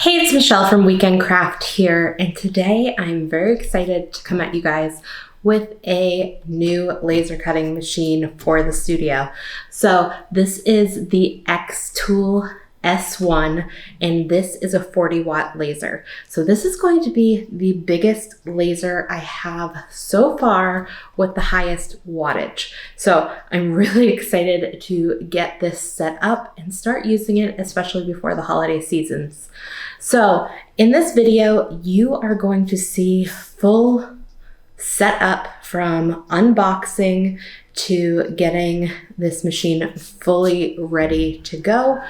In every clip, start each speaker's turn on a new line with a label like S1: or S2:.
S1: Hey, it's Michelle from Weekend Craft here, and today I'm very excited to come at you guys with a new laser cutting machine for the studio. So this is the xTool S1, and this is a 40-watt laser. So this is going to be the biggest laser I have so far with the highest wattage. So I'm really excited to get this set up and start using it, especially before the holiday seasons. So in this video, you are going to see full setup from unboxing to getting this machine fully ready to go.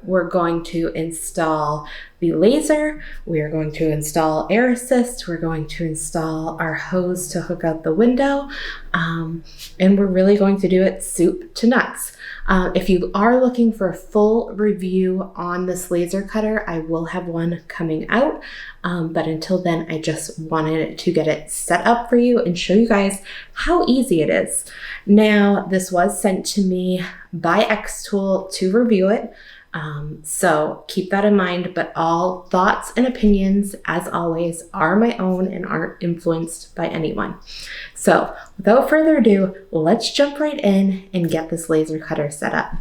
S1: We're going to install the laser, we are going to install air assist, we're going to install our hose to hook out the window, and we're really going to do it soup to nuts. If you are looking for a full review on this laser cutter, I will have one coming out, but until then I just wanted to get it set up for you and show you guys how easy it is. Now, this was sent to me by xTool to review it. So keep that in mind, but all thoughts and opinions, as always, are my own and aren't influenced by anyone. So without further ado, let's jump right in and get this laser cutter set up.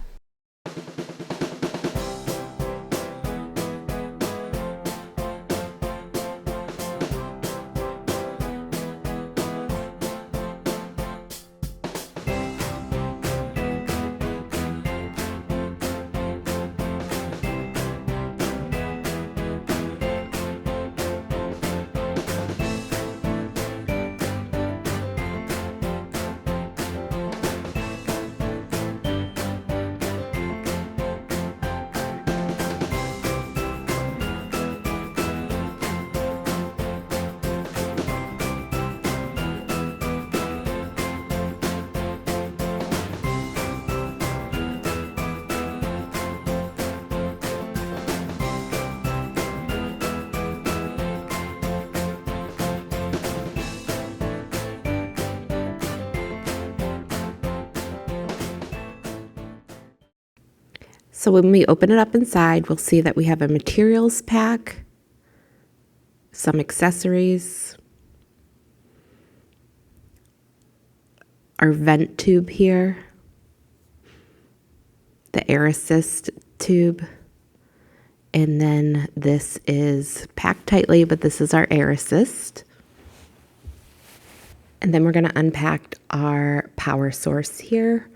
S1: So when we open it up inside, we'll see that we have a materials pack, some accessories, our vent tube here, the air assist tube, and then this is packed tightly, but this is our air assist. And then we're going to unpack our power source here,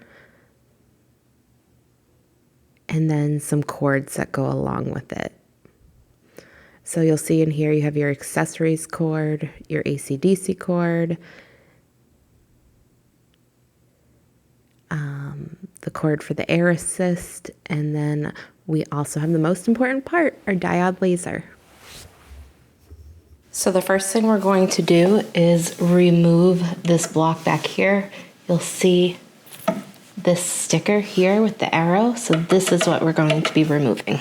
S1: and then some cords that go along with it. So you'll see in here you have your accessories cord, your AC/DC cord, the cord for the air assist, and then we also have the most important part, our diode laser. So the first thing we're going to do is remove this block back here. You'll see this sticker here with the arrow, so this is what we're going to be removing.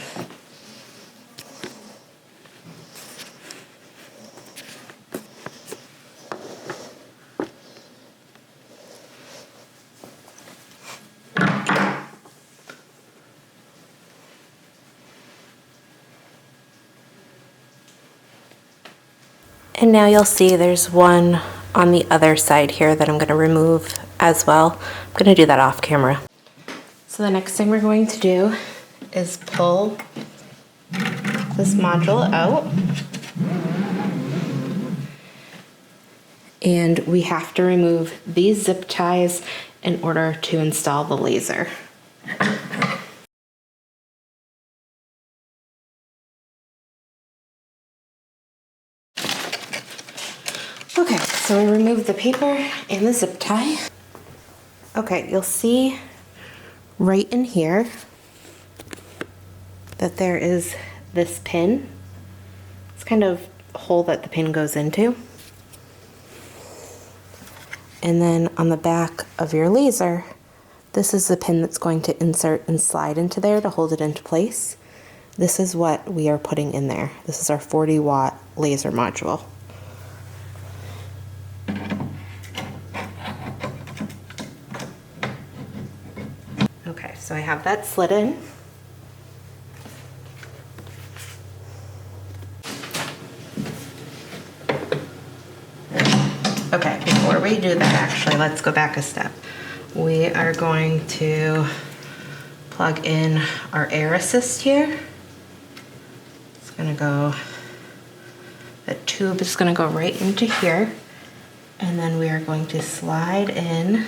S1: And now you'll see there's one on the other side here that I'm going to remove as well. I'm going to do that off camera. So the next thing we're going to do is pull this module out. And we have to remove these zip ties in order to install the laser. Okay, so we removed the paper and the zip tie. Okay, you'll see right in here that there is this pin. It's kind of a hole that the pin goes into. And then on the back of your laser, this is the pin that's going to insert and slide into there to hold it into place. This is what we are putting in there. This is our 40-watt laser module. Okay, so I have that slid in. Okay, before we do that, actually, let's go back a step. We are going to plug in our air assist here. It's gonna go, the tube is gonna go right into here. And then we are going to slide in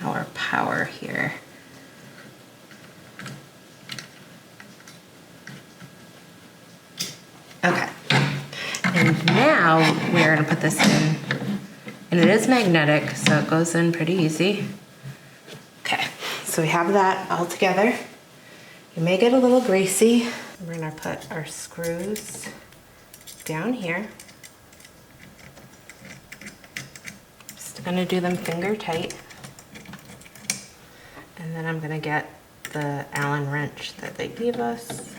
S1: our power here. Okay. And now we're gonna put this in, and it is magnetic, so it goes in pretty easy. Okay, so we have that all together. You may get a little greasy. We're gonna put our screws down here. Just gonna do them finger tight. And then I'm gonna get the Allen wrench that they gave us.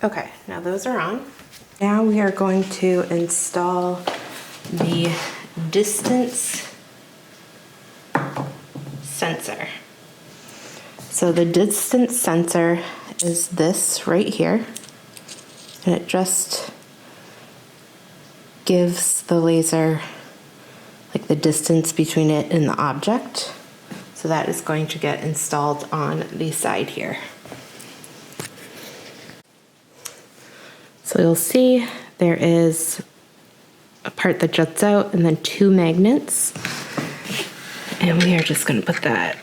S1: Okay, now those are on. Now we are going to install the distance sensor. So the distance sensor is this right here, and it just gives the laser like the distance between it and the object. So that is going to get installed on the side here. So you'll see there is a part that juts out and then two magnets. And we are just going to put that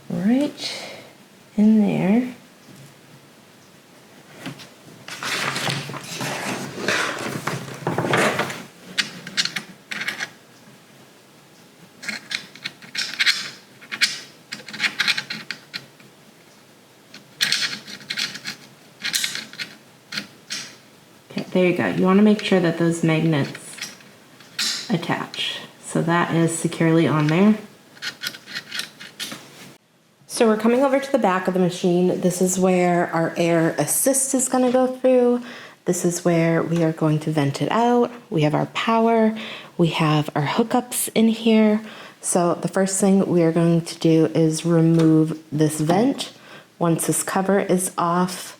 S1: right in there. There you go. You want to make sure that those magnets attach. So that is securely on there. So we're coming over to the back of the machine. This is where our air assist is going to go through. This is where we are going to vent it out. We have our power. We have our hookups in here. So the first thing we are going to do is remove this vent. Once this cover is off,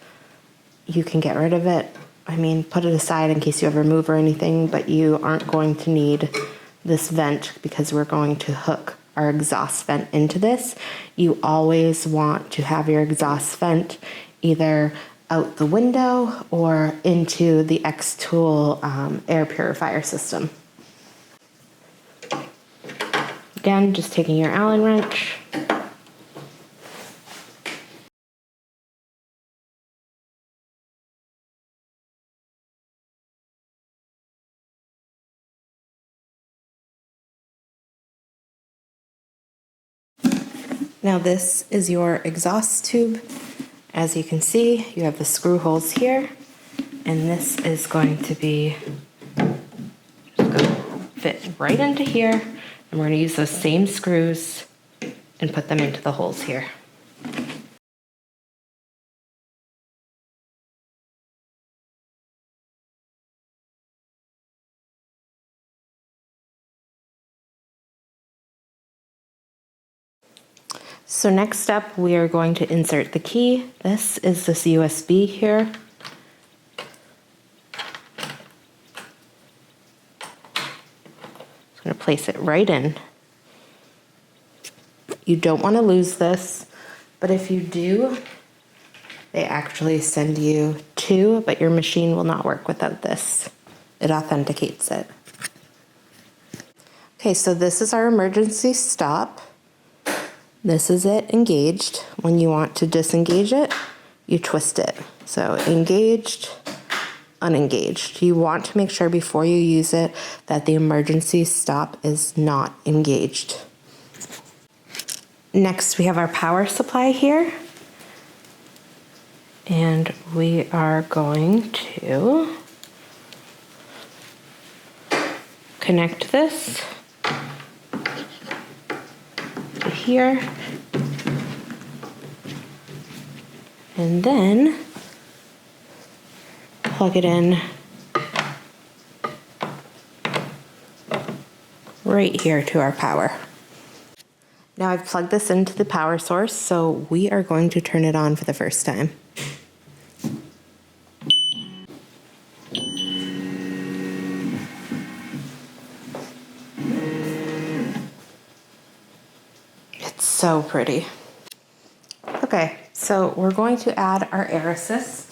S1: you can get rid of it. I mean, put it aside in case you ever move or anything, but you aren't going to need this vent because we're going to hook our exhaust vent into this. You always want to have your exhaust vent either out the window or into the xTool air purifier system. Again, just taking your Allen wrench. Now this is your exhaust tube. As you can see, you have the screw holes here, and this is going to be just gonna fit right into here, and we're going to use those same screws and put them into the holes here. So next up, we are going to insert the key. This is this USB here. I'm going to place it right in. You don't want to lose this, but if you do, they actually send you two, but your machine will not work without this. It authenticates it. Okay, so this is our emergency stop. This is it engaged. When you want to disengage it, you twist it. So engaged, unengaged. You want to make sure before you use it that the emergency stop is not engaged. Next, we have our power supply here. And we are going to connect this to here. And then plug it in right here to our power. Now I've plugged this into the power source, so we are going to turn it on for the first time. It's so pretty. Okay, so we're going to add our air assist.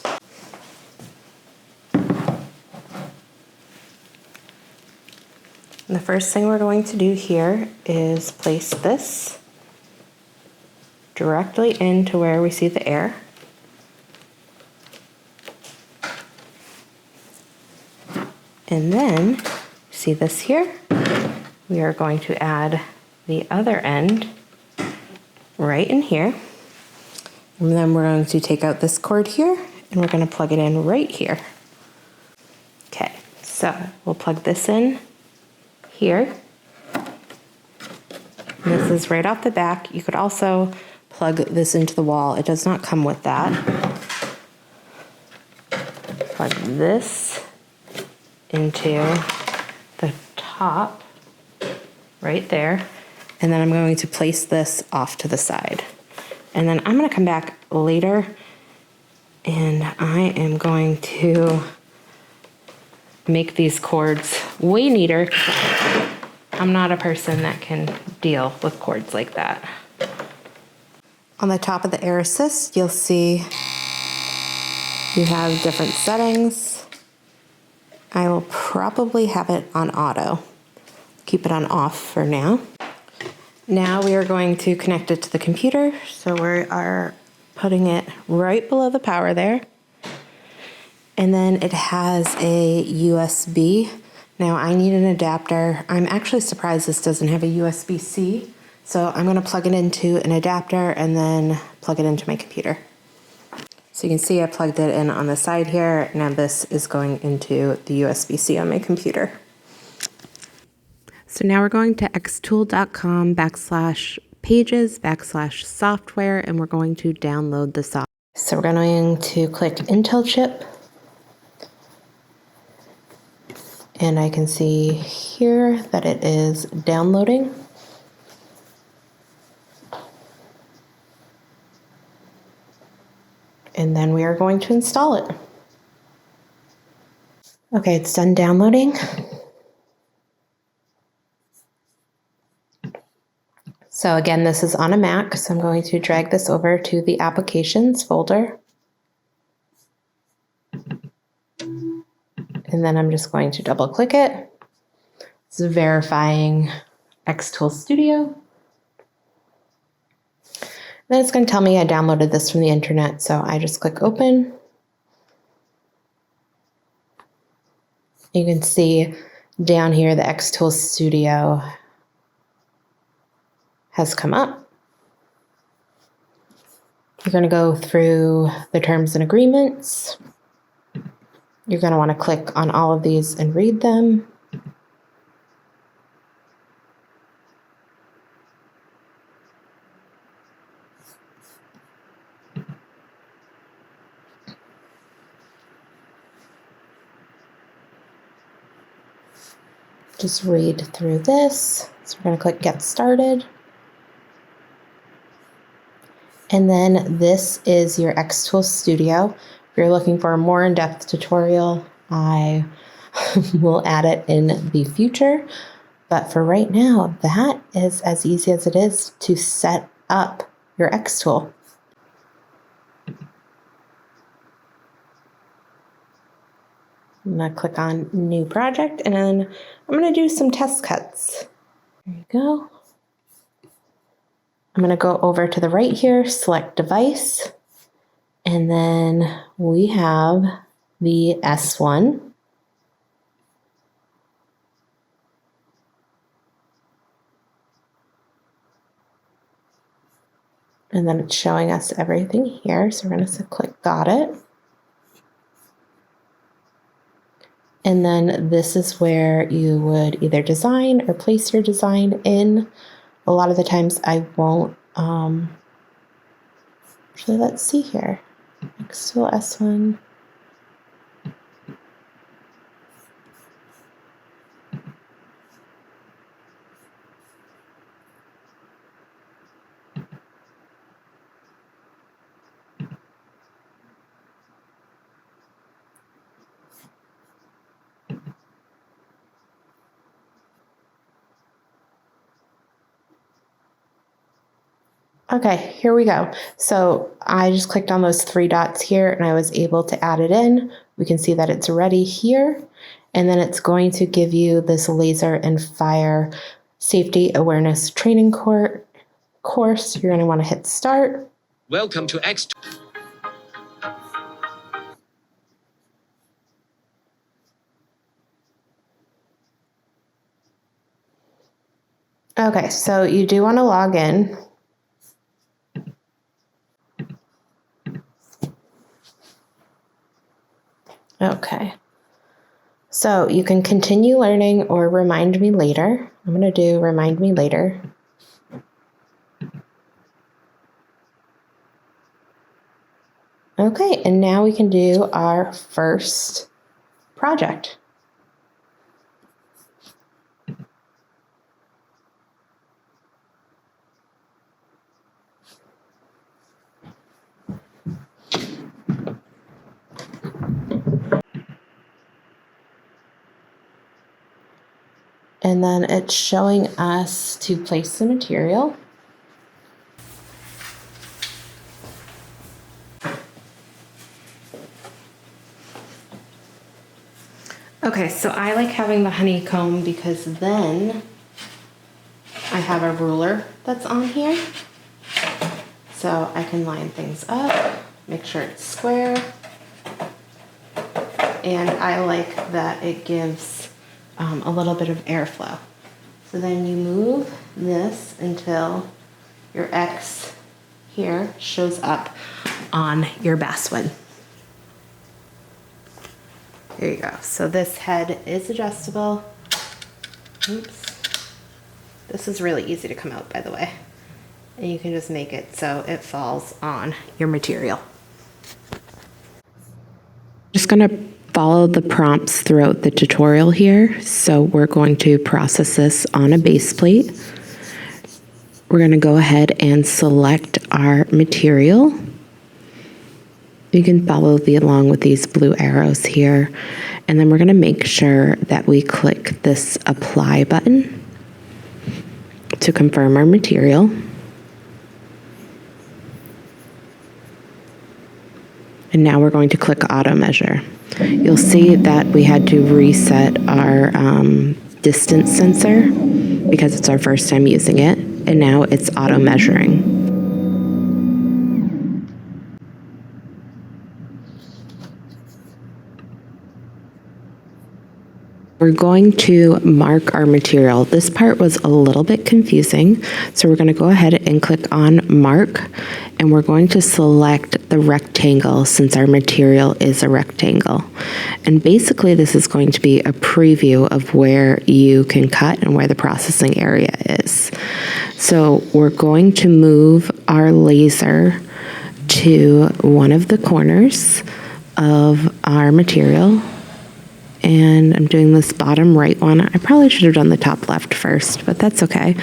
S1: And the first thing we're going to do here is place this directly into where we see the air. And then, see this here? We are going to add the other end right in here. And then we're going to take out this cord here and we're going to plug it in right here. Okay, so we'll plug this in here. And this is right off the back. You could also plug this into the wall. It does not come with that. Plug this into the top right there. And then I'm going to place this off to the side. And then I'm going to come back later and I am going to make these cords way neater. I'm not a person that can deal with cords like that. On the top of the air assist, you'll see you have different settings. I will probably have it on auto. Keep it on off for now. Now we are going to connect it to the computer. So we are putting it right below the power there. And then it has a USB. Now I need an adapter. I'm actually surprised this doesn't have a USB-C. So I'm gonna plug it into an adapter and then plug it into my computer. So you can see I plugged it in on the side here. Now this is going into the USB-C on my computer. So now we're going to xTool.com/pages/software and we're going to download the software. So we're going to click Intel chip. And I can see here that it is downloading. And then we are going to install it. Okay, it's done downloading. So again, this is on a Mac, so I'm going to drag this over to the Applications folder. And then I'm just going to double click it. This is verifying xTool Studio. Then it's going to tell me I downloaded this from the internet, so I just click open. You can see down here the xTool Studio has come up. You're going to go through the terms and agreements. You're going to want to click on all of these and read them. Just read through this. So we're going to click Get Started. And then this is your xTool Studio. If you're looking for a more in-depth tutorial, I will add it in the future. But for right now, that is as easy as it is to set up your xTool. I'm going to click on New Project, and then I'm going to do some test cuts. There you go. I'm going to go over to the right here, select Device, and then we have the S1. And then it's showing us everything here, so we're going to click Got It. And then this is where you would either design or place your design in. A lot of the times I won't, actually let's see here. xTool S1. Okay, here we go. So I just clicked on those three dots here and I was able to add it in. We can see that it's ready here. And then it's going to give you this laser and fire safety awareness training course. You're going to want to hit start.
S2: Welcome to xTool.
S1: Okay, so you do want to log in. Okay, so you can continue learning or remind me later. I'm going to do remind me later. Okay, and now we can do our first project. And then it's showing us to place the material. Okay, so I like having the honeycomb because then I have a ruler that's on here. So I can line things up, make sure it's square. And I like that it gives a little bit of airflow. So then you move this until your X here shows up on your basswood. There you go. So this head is adjustable. Oops. This is really easy to come out, by the way. And you can just make it so it falls on your material. Just gonna follow the prompts throughout the tutorial here. So we're going to process this on a base plate. We're gonna go ahead and select our material. You can follow along with these blue arrows here. And then we're gonna make sure that we click this apply button to confirm our material. And now we're going to click auto measure. You'll see that we had to reset our distance sensor because it's our first time using it. And now it's auto measuring. We're going to mark our material. This part was a little bit confusing, so we're going to go ahead and click on mark, and we're going to select the rectangle since our material is a rectangle. And basically this is going to be a preview of where you can cut and where the processing area is. So we're going to move our laser to one of the corners of our material. And I'm doing this bottom right one. I probably should have done the top left first, but that's okay.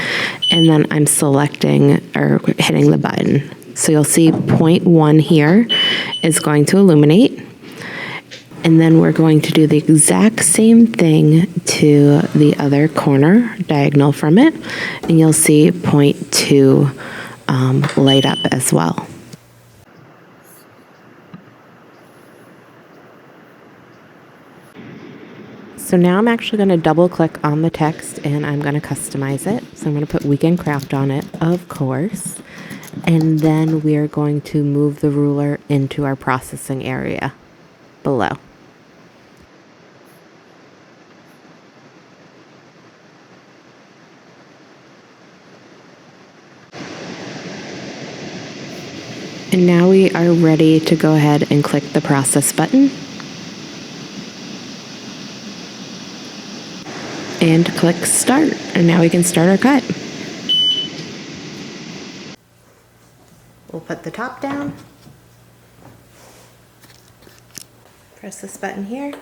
S1: And then I'm selecting or hitting the button. So you'll see 0.1 here is going to illuminate. And then we're going to do the exact same thing to the other corner diagonal from it. And you'll see 0.2 light up as well. So now I'm actually going to double click on the text and I'm going to customize it. So I'm going to put weekend craft on it, of course. And then we are going to move the ruler into our processing area below. And now we are ready to go ahead and click the process button. And click start, and now we can start our cut. We'll put the top down. Press this button here.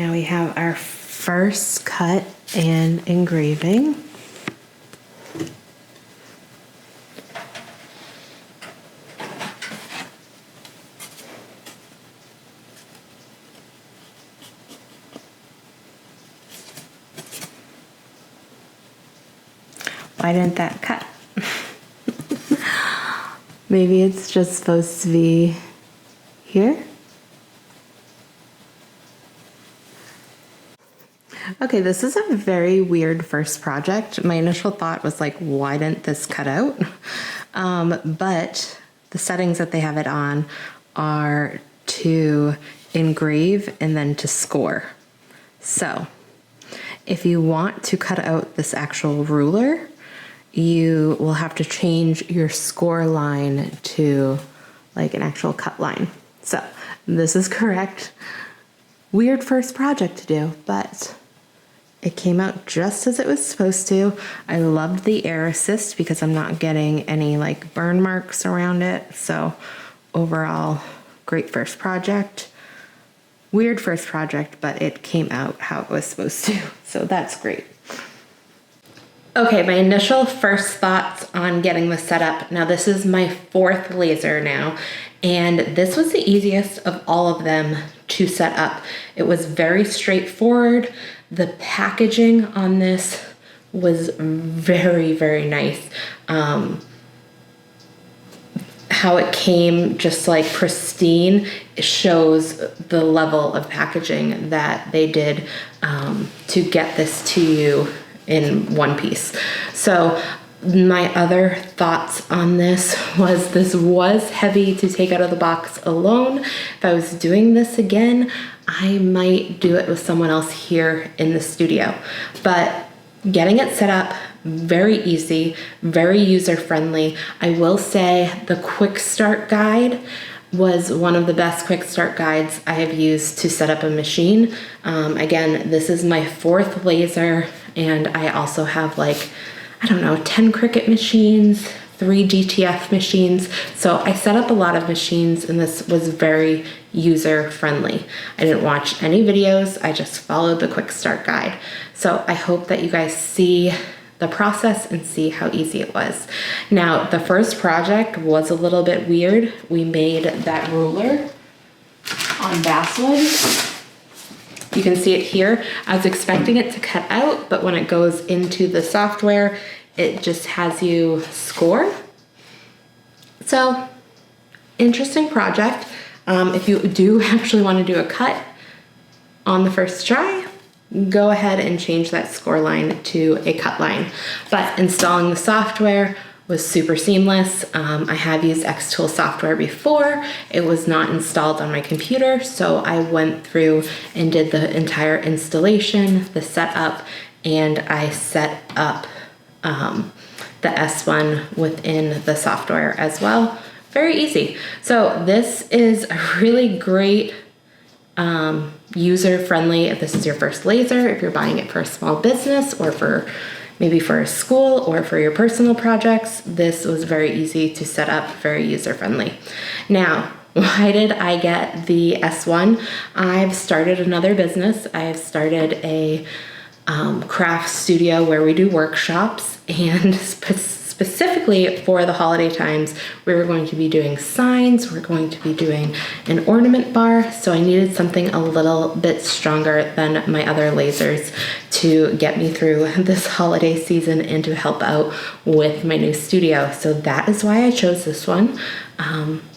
S1: Now we have our first cut and engraving. Why didn't that cut? Maybe it's just supposed to be here? Okay, this is a very weird first project. My initial thought was like, why didn't this cut out? But the settings that they have it on are to engrave and then to score. So if you want to cut out this actual ruler, you will have to change your score line to like an actual cut line. So this is correct. Weird first project to do, but it came out just as it was supposed to. I loved the air assist because I'm not getting any like burn marks around it. So overall, great first project. Weird first project, but it came out how it was supposed to. So that's great. Okay, my initial first thoughts on getting this set up. Now this is my 4th laser now, and this was the easiest of all of them to set up. It was very straightforward. The packaging on this was very, very nice. How it came just like pristine shows the level of packaging that they did to get this to you in one piece. So my other thoughts on this was heavy to take out of the box alone. If I was doing this again, I might do it with someone else here in the studio. But getting it set up, very easy, very user-friendly. I will say the quick start guide was one of the best quick start guides I have used to set up a machine. Again, this is my 4th laser, and I also have like, I don't know, 10 Cricut machines, 3 GTF machines. So I set up a lot of machines, and this was very user-friendly. I didn't watch any videos, I just followed the quick start guide. So I hope that you guys see the process and see how easy it was. Now, the first project was a little bit weird. We made that ruler on basswood. You can see it here. I was expecting it to cut out, but when it goes into the software, it just has you score. So, interesting project. If you do actually want to do a cut on the first try, go ahead and change that score line to a cut line. But installing the software was super seamless. I have used xTool software before. It was not installed on my computer, so I went through and did the entire installation, the setup, and I set up the S1 within the software as well. Very easy. So this is a really great user-friendly if this is your first laser, if you're buying it for a small business or for maybe for a school or for your personal projects. This was very easy to set up, very user-friendly. Now, why did I get the S1? I've started another business. I've started a craft studio where we do workshops, and specifically for the holiday times, we're going to be doing signs, we're going to be doing an ornament bar, so I needed something a little bit stronger than my other lasers to get me through this holiday season and to help out with my new studio. So that is why I chose this one.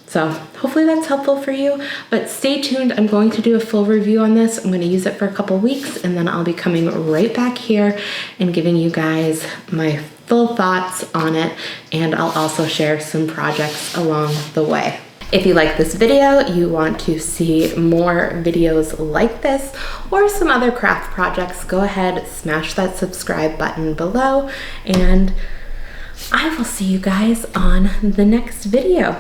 S1: So hopefully that's helpful for you, but stay tuned. I'm going to do a full review on this. I'm going to use it for a couple weeks, and then I'll be coming right back here and giving you guys my full thoughts on it, and I'll also share some projects along the way. If you like this video, you want to see more videos like this or some other craft projects, go ahead, smash that subscribe button below, and I will see you guys on the next video.